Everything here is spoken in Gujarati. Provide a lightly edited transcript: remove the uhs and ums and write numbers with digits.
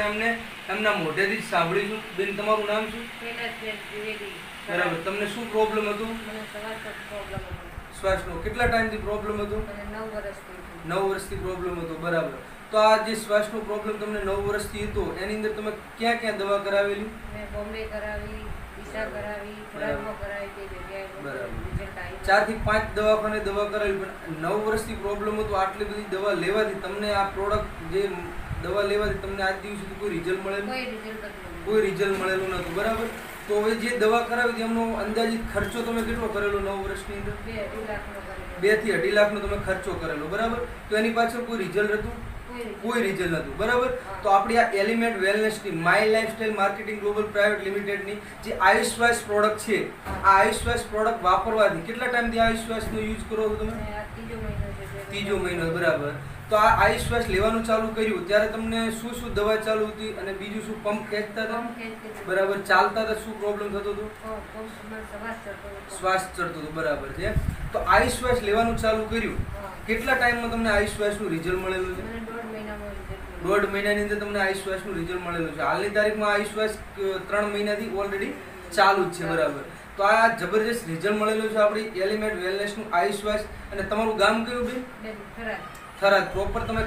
અમને એમના મોઢેથી જ સાંભળીશું. બેન, તમારું નામ શું? બરાબર. તમને શું પ્રોબ્લેમ હતું? શ્વાસનો. કેટલા ટાઈમથી પ્રોબ્લેમ હતો? 9 વર્ષથી પ્રોબ્લેમ હતો. બરાબર. તો આ જે શ્વાસનો પ્રોબ્લેમ તમને 9 વર્ષથી હતો એની અંદર તમે ક્યાં ક્યાં દવા કરાવેલી? બોમ્બે કરાવી, દિશા કરાવી, ખોરાકમાં કરાવી, તે જગ્યાએ રિઝલ્ટ આવ્યું. 4 થી 5 દવાખાને દવા કરાવી, પણ 9 વર્ષથી પ્રોબ્લેમ હતો. આટલી બધી દવા લેવાથી તમને આ પ્રોડક્ટ જે દવા લેવાથી તમને આજ દિવસ સુધી કોઈ રિઝલ્ટ મળેલું? કોઈ રિઝલ્ટ મળેલું નતું. બરાબર. તો હવે જે દવા કરાવી એમનો અંદાજિત ખર્ચો તમે કેટલો કરેલો 9 વર્ષની અંદર? 2 થી 2.5 લાખનો તમે ખર્ચો કરેલો. બરાબર. તો એની પાછળ કોઈ રિઝલ્ટ હતું? કોઈ રિઝલ્ટ નતું. બરાબર. તો આપણી આ એલિમેન્ટ વેલનેસની my lifestyle marketing global private લિમિટેડની જે આયુશ્વાસ પ્રોડક્ટ છે, આ આયુશ્વાસ પ્રોડક્ટ વાપરવાથી કેટલા ટાઈમથી આયુશ્વાસનો યુઝ કરો છો તમે? ત્રીજો મહિનો. બરાબર. તો આ આયુશ્વાસ લેવાનું ચાલુ કર્યું ત્યારે તમને શું શું દવા ચાલુ હતી અને બીજું શું પંપ ખેંચતા હતા? બરાબર. ચાલતા હતા, શું પ્રોબ્લેમ થતો હતો? શ્વાસ ચડતો હતો. બરાબર છે. તો આયુશ્વાસ લેવાનું ચાલુ કર્યું, કેટલા ટાઈમમાં તમને આયુશ્વાસનું રિઝલ્ટ મળેલું છે? 1.5 મહિનાની અંદર તમને આયુશ્વાસનું રિઝલ્ટ મળેલું છે. હાલની તારીખમાં આયુશ્વાસ 3 મહિનાથી ઓલરેડી ચાલુ જ છે. બરાબર. તો આ જબરજસ્ત રિઝલ્ટ મળેલું છે આપણી એલિમેન્ટ વેલનેસનું આયુશ્વાસ. અને તમારું ગામ કયું બેન? થરાદ. પ્રોપર તમે